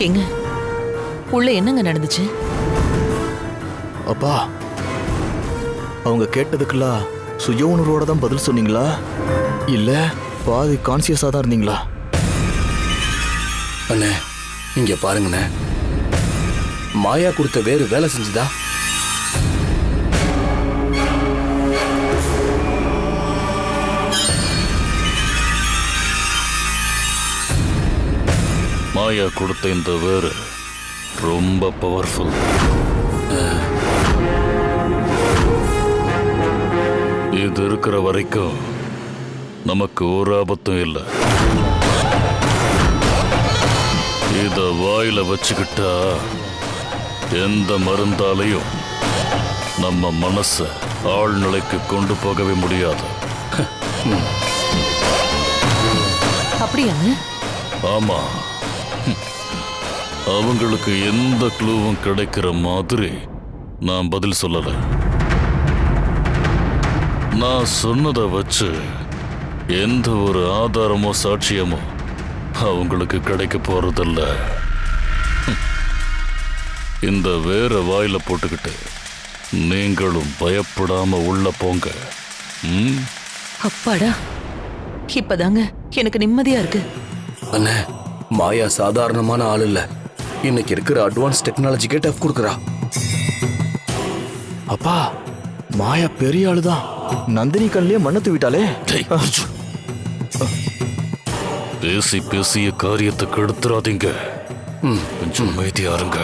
ஏங்க உள்ள என்னங்க நடந்துச்சு? அப்பா, அவங்க கேட்டதுக்கெல்லாம் சுய உணர்வோட தான் பதில் சொன்னீங்களா இல்ல பாதி கான்சியஸா தான் இருந்தீங்களா? அண்ணே இங்க பாருங்கண்ணே, மாயா கொடுத்த வேறு வேலை செஞ்சுதா? மாயா கொடுத்த இந்த வேறு ரொம்ப பவர்ஃபுல். இது இருக்கிற வரைக்கும் நமக்கு ஒரு ஆபத்தும் இல்லை. இத வாயில வச்சுக்கிட்டா எந்த மருந்தாலையும் நம்ம மனச ஆழ்நிலைக்கு கொண்டு போகவே முடியாது. அப்படியாங்க? ஆமா, அவங்களுக்கு எந்த க்ளூவும் கிடைக்கிற மாதிரி நான் பதில் சொல்லல. நான் சொன்னதை வச்சு எந்த ஒரு ஆதாரமோ சாட்சியமோ அவங்களுக்கு கிடைக்க போறதில்ல. இந்த வேற வாயில போட்டுக்கிட்டு நீங்களும் பயப்படாம உள்ள போங்க. அப்பாடா, இப்பதாங்க எனக்கு நிம்மதியா இருக்கு. அண்ணே, மாயா சாதாரணமான ஆள் இல்ல. இன்னைக்கு இருக்கிற அட்வான்ஸ் டெக்னாலஜிக்கே டஃப் கொடுக்குறா. அப்பா, மாயா பெரிய ஆளுதான். நந்தினி கண்ணிலே மண்ணத்து விட்டாலே. பேசி பேசிய காரியத்தை கெடுத்துறாதீங்க. கொஞ்சம் அமைதியா இருங்க.